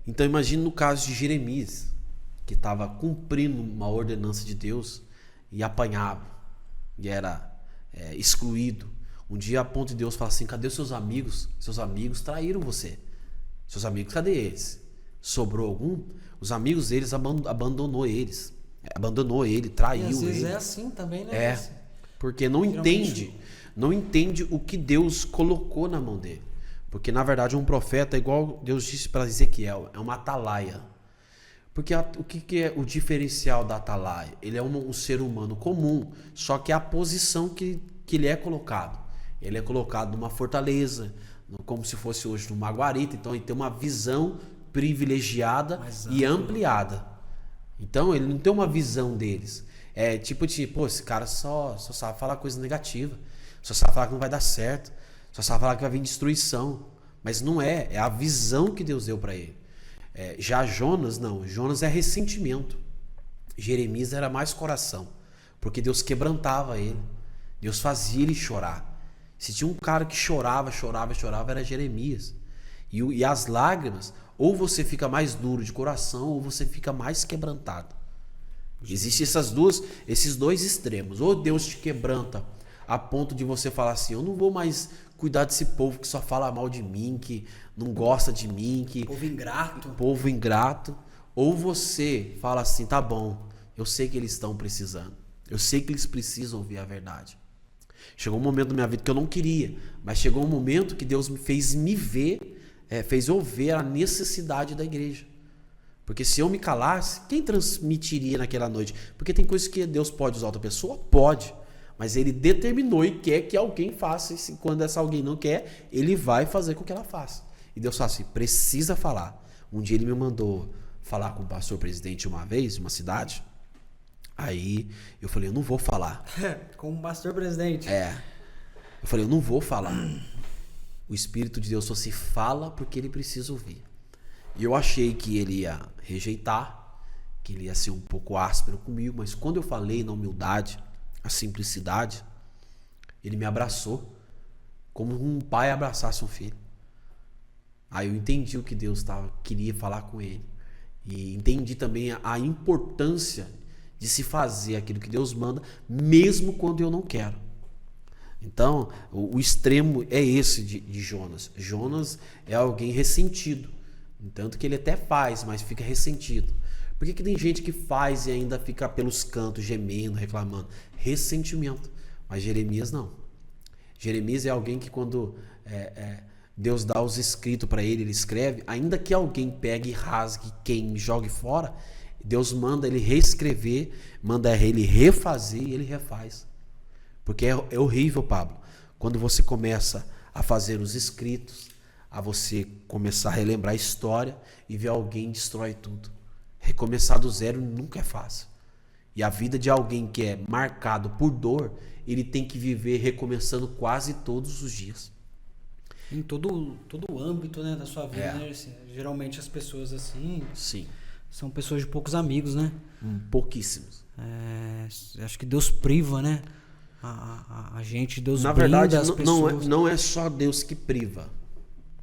Então imagine no caso de Jeremias, que estava cumprindo uma ordenança de Deus e apanhava, e era excluído. Um dia a ponto de Deus falar assim, cadê os seus amigos? Seus amigos traíram você. Seus amigos, cadê eles? Sobrou algum? Os amigos deles abandonou eles. Abandonou ele, traiu ele. E às vezes é assim também, né? Porque não entende o que Deus colocou na mão dele. Porque na verdade um profeta, igual Deus disse para Ezequiel, é uma atalaia. Porque o que é o diferencial da atalaia? Ele é um ser humano comum, só que é a posição que ele é colocado. Ele é colocado numa fortaleza, como se fosse hoje numa guarita. Então ele tem uma visão privilegiada e ampliada. Então ele não tem uma visão deles. É tipo, esse cara só sabe falar coisa negativa. Só sabe falar que não vai dar certo. Só sabe falar que vai vir destruição. Mas não é a visão que Deus deu para ele. Já Jonas, não. Jonas é ressentimento. Jeremias era mais coração. Porque Deus quebrantava ele. Deus fazia ele chorar. Se tinha um cara que chorava, era Jeremias. E as lágrimas, ou você fica mais duro de coração, ou você fica mais quebrantado. Existem esses dois extremos. Ou Deus te quebranta a ponto de você falar assim, eu não vou mais cuidar desse povo que só fala mal de mim, que não gosta de mim, que povo ingrato. Ou você fala assim, tá bom, eu sei que eles estão precisando, eu sei que eles precisam ouvir a verdade. Chegou um momento da minha vida que eu não queria, mas chegou um momento que Deus fez eu ver a necessidade da igreja. Porque se eu me calasse, quem transmitiria naquela noite? Porque tem coisas que Deus pode usar outra pessoa? Pode. Mas ele determinou e quer que alguém faça. E quando essa alguém não quer, ele vai fazer com que ela faça. E Deus fala assim, precisa falar. Um dia ele me mandou falar com o pastor presidente uma vez, de uma cidade. Aí eu falei, eu não vou falar. Com o pastor presidente. Eu falei, eu não vou falar. O Espírito de Deus só se fala porque ele precisa ouvir. E eu achei que ele ia rejeitar, que ele ia ser um pouco áspero comigo, mas quando eu falei na humildade, a simplicidade, ele me abraçou, como um pai abraçasse um filho. Aí eu entendi o que Deus queria falar com ele. E entendi também a importância de se fazer aquilo que Deus manda, mesmo quando eu não quero. Então, o extremo é esse de Jonas. Jonas é alguém ressentido. Tanto que ele até faz, mas fica ressentido. Por que tem gente que faz e ainda fica pelos cantos, gemendo, reclamando? Ressentimento. Mas Jeremias não. Jeremias é alguém que quando Deus dá os escritos para ele escreve, ainda que alguém pegue e rasgue, queime, jogue fora, Deus manda ele reescrever, manda ele refazer e ele refaz. Porque é horrível, Pablo, quando você começa a fazer os escritos, a você começar a relembrar a história e ver alguém destrói tudo. Recomeçar do zero nunca é fácil. E a vida de alguém que é marcado por dor, ele tem que viver recomeçando quase todos os dias. Em todo o âmbito, né, da sua vida, né? Geralmente as pessoas assim... Sim. São pessoas de poucos amigos, né? Pouquíssimos. Acho que Deus priva, né? A gente, Deus na brinda verdade, as pessoas. não é só Deus que priva.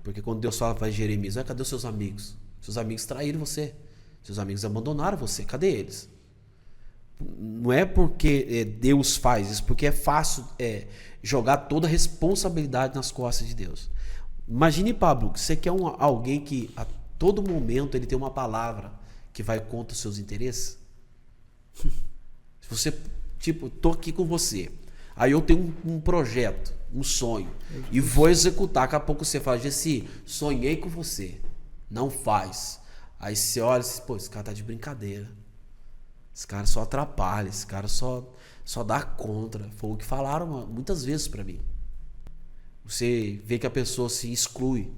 Porque quando Deus fala para Jeremias, cadê os seus amigos? Seus amigos traíram você. Seus amigos abandonaram você. Cadê eles? Não é porque Deus faz isso, porque é fácil jogar toda a responsabilidade nas costas de Deus. Imagine, Pablo, que você quer alguém que a todo momento ele tem uma palavra que vai contra os seus interesses. Se você, tô aqui com você. Aí eu tenho um projeto, um sonho, e vou executar. Daqui a pouco você fala, Gessi, sonhei com você. Não faz. Aí você olha e diz, pô, esse cara tá de brincadeira. Esse cara só atrapalha, esse cara só dá contra. Foi o que falaram muitas vezes pra mim. Você vê que a pessoa se exclui.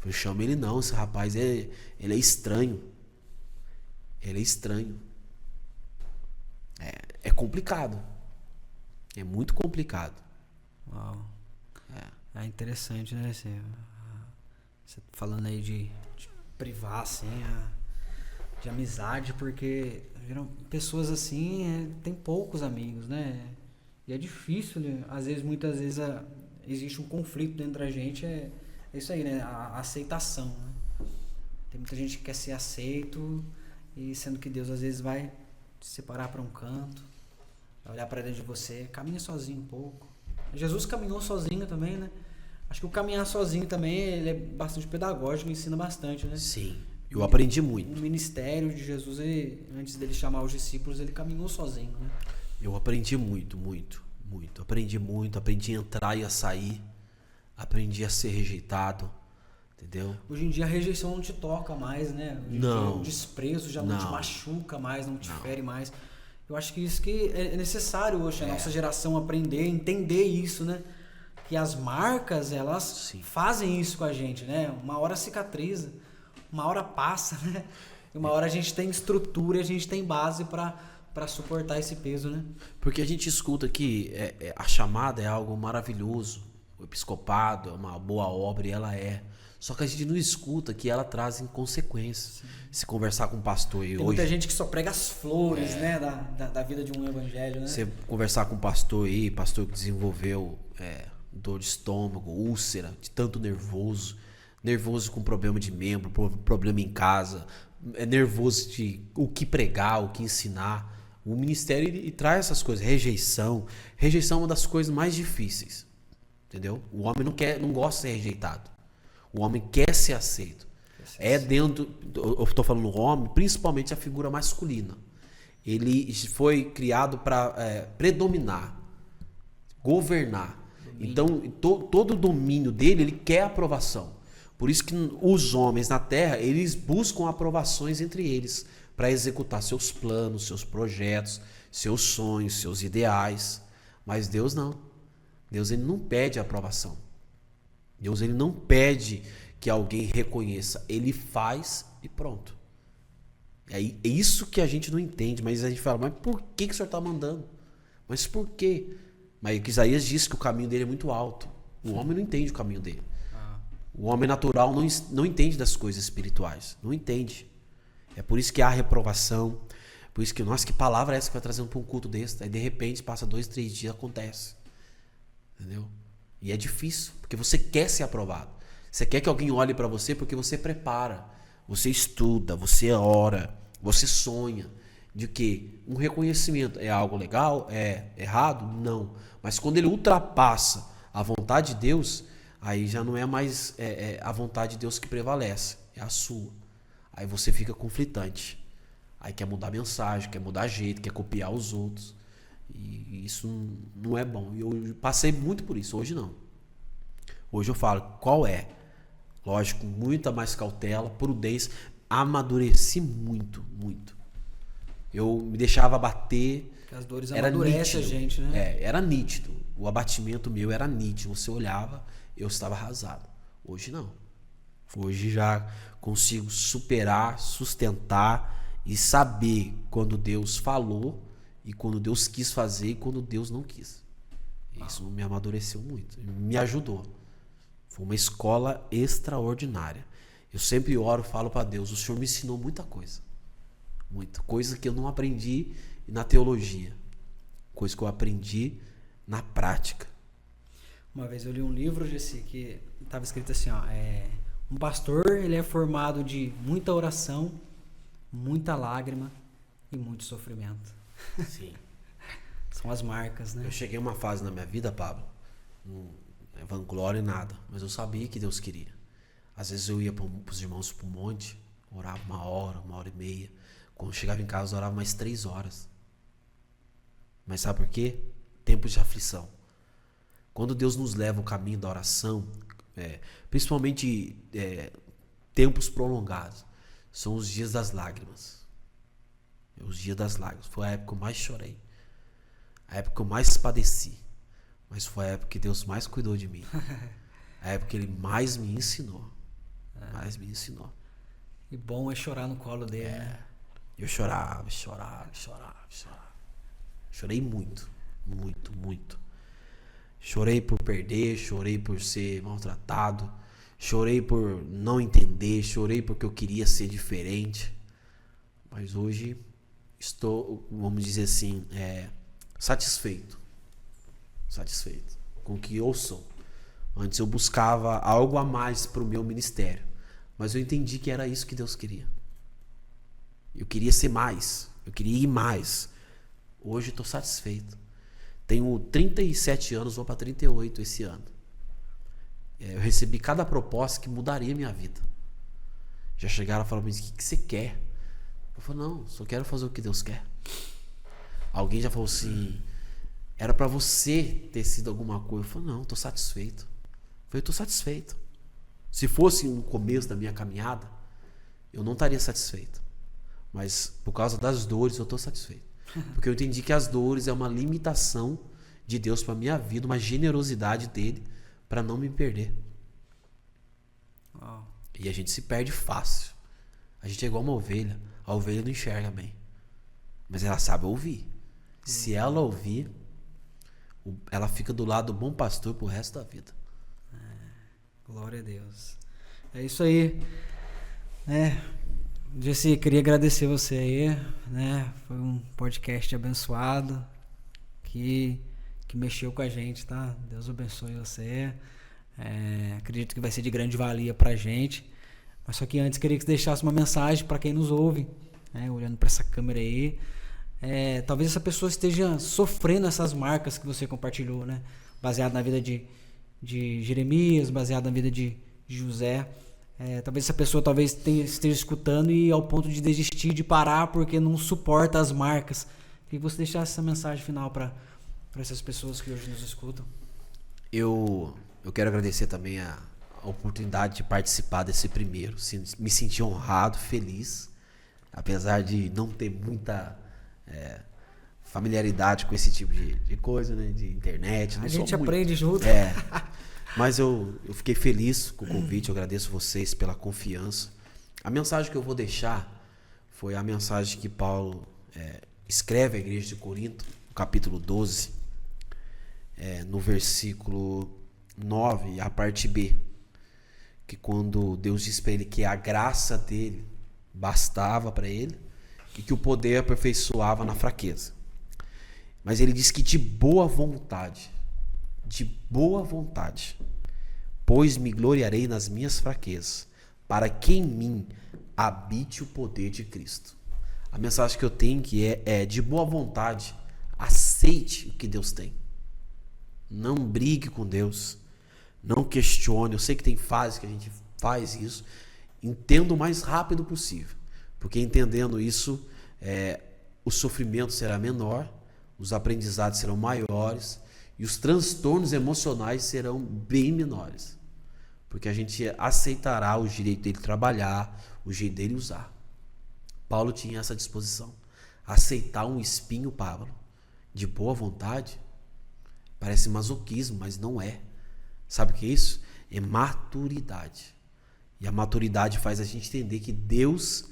Eu chamo ele não, esse rapaz ele é estranho. Ele é estranho. É complicado. É muito complicado. Uau. É interessante, né? Você falando aí de privar, assim, de amizade, porque pessoas assim tem poucos amigos, né? E é difícil, né? Muitas vezes existe um conflito dentro da gente, é isso aí, né? A aceitação, né? Tem muita gente que quer ser aceito, e sendo que Deus às vezes vai te separar para um canto, vai olhar para dentro de você, caminha sozinho um pouco. Jesus caminhou sozinho também, né? Acho que o caminhar sozinho também, ele é bastante pedagógico, ensina bastante, né? Sim, eu aprendi muito. O ministério de Jesus, antes dele chamar os discípulos, ele caminhou sozinho, né? Eu aprendi muito. Aprendi muito, aprendi a entrar e a sair. Aprendi a ser rejeitado, entendeu? Hoje em dia a rejeição não te toca mais, né? Hoje em dia o desprezo já não te machuca mais, não te fere mais. Eu acho que isso que é necessário hoje, a nossa geração aprender, entender isso, né? Que as marcas, elas fazem isso com a gente, né? Uma hora cicatriza, uma hora passa, né? E uma hora a gente tem estrutura, a gente tem base para suportar esse peso, né? Porque a gente escuta que a chamada é algo maravilhoso, o episcopado é uma boa obra e ela é. Só que a gente não escuta que ela traz consequências. Sim. Se conversar com um pastor e tem hoje... muita gente que só prega as flores, né? Da vida de um evangelho, né? Você conversar com um pastor aí, pastor que desenvolveu dor de estômago, úlcera, de tanto nervoso com problema de membro, problema em casa, nervoso de o que pregar, o que ensinar. O ministério ele traz essas coisas, rejeição. Rejeição é uma das coisas mais difíceis. Entendeu? O homem não gosta de ser rejeitado. O homem quer ser aceito. Eu estou falando do homem, principalmente a figura masculina. Ele foi criado para predominar, governar. Domínio. Então, todo o domínio dele, ele quer aprovação. Por isso que os homens na Terra, eles buscam aprovações entre eles para executar seus planos, seus projetos, seus sonhos, seus ideais. Mas Deus não. Deus ele não pede aprovação. Deus ele não pede que alguém reconheça. Ele faz e pronto. É isso que a gente não entende. Mas a gente fala, mas por que o Senhor está mandando? Mas por quê? Mas Isaías disse que o caminho dele é muito alto. O homem não entende o caminho dele. O homem natural não entende das coisas espirituais. Não entende. É por isso que há reprovação. Por isso que, nossa, que palavra é essa que vai trazendo para um culto desse? Aí de repente, passa 2, 3 dias, acontece. Entendeu? E é difícil, porque você quer ser aprovado. Você quer que alguém olhe para você porque você prepara, você estuda, você ora, você sonha. De que um reconhecimento é algo legal? É errado? Não. Mas quando ele ultrapassa a vontade de Deus, aí já não é mais a vontade de Deus que prevalece, é a sua. Aí você fica conflitante. Aí quer mudar a mensagem, quer mudar jeito, quer copiar os outros. E isso não é bom. E eu passei muito por isso. Hoje não. Hoje eu falo qual é. Lógico, muita mais cautela, prudência. Amadureci muito. Eu me deixava bater. As dores amadurecem a gente, né? Era nítido. O abatimento meu era nítido. Você olhava, eu estava arrasado. Hoje não. Hoje já consigo superar, sustentar e saber quando Deus falou e quando Deus quis fazer e quando Deus não quis. Isso me amadureceu muito, me ajudou. Foi uma escola extraordinária. Eu sempre oro, falo para Deus, o Senhor me ensinou muita coisa. Muita coisa que eu não aprendi na teologia. Coisa que eu aprendi na prática. Uma vez eu li um livro, Gessi, que estava escrito assim, ó, um pastor, ele é formado de muita oração, muita lágrima e muito sofrimento. Sim. São as marcas, né? Eu cheguei a uma fase na minha vida, Pablo, não é vanglória nada, mas eu sabia que Deus queria. Às vezes eu ia para os irmãos para o monte, orava 1 hora, 1 hora e meia. Quando eu chegava em casa, eu orava mais 3 horas. Mas sabe por quê? Tempo de aflição. Quando Deus nos leva o caminho da oração, principalmente tempos prolongados, são os dias das lágrimas. Os dias das lágrimas. Foi a época que eu mais chorei. A época que eu mais padeci. Mas foi a época que Deus mais cuidou de mim. A época que Ele mais me ensinou. Mais me ensinou. E bom é chorar no colo dele, né? Eu chorava. Chorei muito. Muito, muito. Chorei por perder, chorei por ser maltratado, chorei por não entender, chorei porque eu queria ser diferente. Mas hoje estou, vamos dizer assim, satisfeito com o que eu sou. Antes eu buscava algo a mais para o meu ministério, mas eu entendi que era isso que Deus queria. Eu queria ser mais, eu queria ir mais. Hoje estou satisfeito. Tenho 37 anos, vou para 38 esse ano. Eu recebi cada proposta que mudaria a minha vida. Já chegaram a falar para mim, o que você quer? Eu falei, não, só quero fazer o que Deus quer. Alguém já falou assim, era para você ter sido alguma coisa. Eu falei, não, estou satisfeito. Eu falei, estou satisfeito. Se fosse um começo da minha caminhada, eu não estaria satisfeito. Mas por causa das dores, eu estou satisfeito. Porque eu entendi que as dores é uma limitação de Deus para minha vida, uma generosidade dele para não me perder. Uau. E a gente se perde fácil. A gente é igual uma ovelha. A ovelha não enxerga bem, mas ela sabe ouvir. Se ela ouvir, ela fica do lado do bom pastor pro resto da vida. Glória a Deus. É isso aí. Jesse, queria agradecer você aí, né? Foi um podcast abençoado que mexeu com a gente, tá? Deus abençoe você. Acredito que vai ser de grande valia pra gente. Mas só que antes queria que você deixasse uma mensagem para quem nos ouve, né? Olhando para essa câmera aí. Talvez essa pessoa esteja sofrendo essas marcas que você compartilhou, né? Baseado na vida de Jeremias, baseado na vida de José. Talvez essa pessoa esteja escutando e ao ponto de desistir, de parar porque não suporta as marcas. Queria que você deixasse essa mensagem final para essas pessoas que hoje nos escutam. Eu quero agradecer também a oportunidade de participar desse primeiro. Me senti honrado, feliz, apesar de não ter muita familiaridade com esse tipo de coisa, né? De internet. A gente aprende junto. Mas eu fiquei feliz com o convite, eu agradeço vocês pela confiança. A mensagem que eu vou deixar foi a mensagem que Paulo escreve à igreja de Corinto, no capítulo 12, no versículo 9, a parte B, que quando Deus diz para ele que a graça dele bastava para ele e que o poder aperfeiçoava na fraqueza. Mas ele diz que de boa vontade, pois me gloriarei nas minhas fraquezas, para que em mim habite o poder de Cristo. A mensagem que eu tenho que é de boa vontade, aceite o que Deus tem. Não brigue com Deus, não questione. Eu sei que tem fases que a gente faz isso. Entenda o mais rápido possível, porque entendendo isso, o sofrimento será menor, os aprendizados serão maiores e os transtornos emocionais serão bem menores, porque a gente aceitará o jeito dele trabalhar, o jeito dele usar. Paulo tinha essa disposição. Aceitar um espinho, Pablo, de boa vontade, parece masoquismo, mas não é. Sabe o que é isso? É maturidade. E a maturidade faz a gente entender que Deus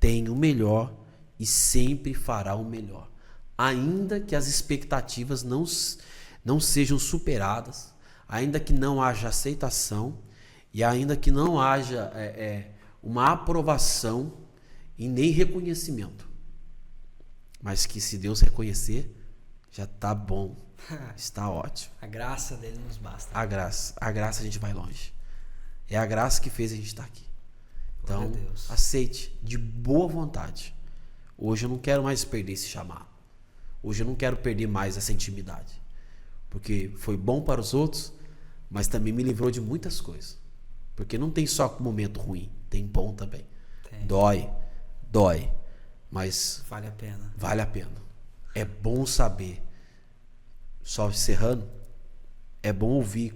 tem o melhor e sempre fará o melhor. Ainda que as expectativas não sejam superadas, ainda que não haja aceitação e ainda que não haja uma aprovação e nem reconhecimento. Mas que se Deus reconhecer, já está bom, está ótimo. A graça dele nos basta. A graça a gente vai longe. É a graça que fez a gente estar aqui. Então, aceite de boa vontade. Hoje eu não quero mais perder esse chamado. Hoje eu não quero perder mais essa intimidade. Porque foi bom para os outros, mas também me livrou de muitas coisas. Porque não tem só momento ruim, tem bom também. Tem. Dói, mas vale a pena. Vale a pena. É bom saber. Só encerrando, é bom ouvir,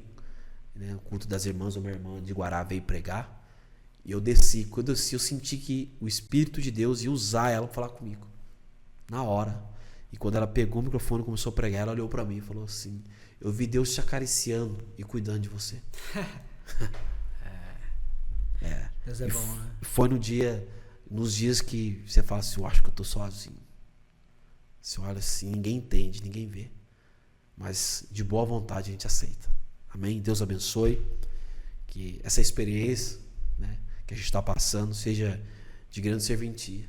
né, o culto das irmãs. Uma irmã de Guará veio pregar. E eu desci. Quando eu desci, eu senti que o Espírito de Deus ia usar ela para falar comigo. Na hora. E quando ela pegou o microfone e começou a pregar, ela olhou para mim e falou assim: eu vi Deus te acariciando e cuidando de você. Deus é bom, né? Foi nos dias que você fala assim: eu acho que eu tô sozinho. Você olha assim, ninguém entende, ninguém vê. Mas de boa vontade a gente aceita. Amém? Deus abençoe. Que essa experiência, né, que a gente está passando seja de grande serventia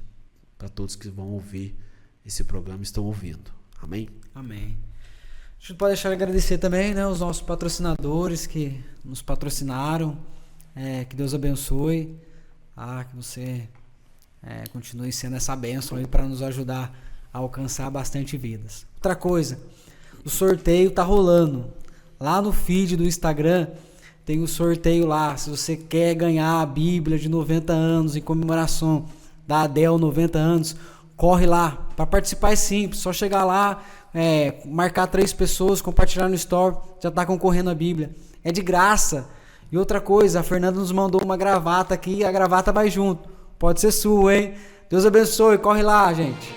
para todos que vão ouvir esse programa e estão ouvindo. Amém? Amém. A gente pode deixar de agradecer também, né, os nossos patrocinadores que nos patrocinaram. Que Deus abençoe. Que você continue sendo essa bênção aí para nos ajudar a alcançar bastante vidas. Outra coisa, o sorteio tá rolando. Lá no feed do Instagram tem o sorteio lá. Se você quer ganhar a Bíblia de 90 anos em comemoração da Adel 90 anos, corre lá. Para participar é simples, só chegar lá, marcar 3 pessoas, compartilhar no Store, já tá concorrendo a Bíblia. É de graça. E outra coisa, a Fernanda nos mandou uma gravata aqui, a gravata vai junto. Pode ser sua, hein? Deus abençoe, corre lá, gente.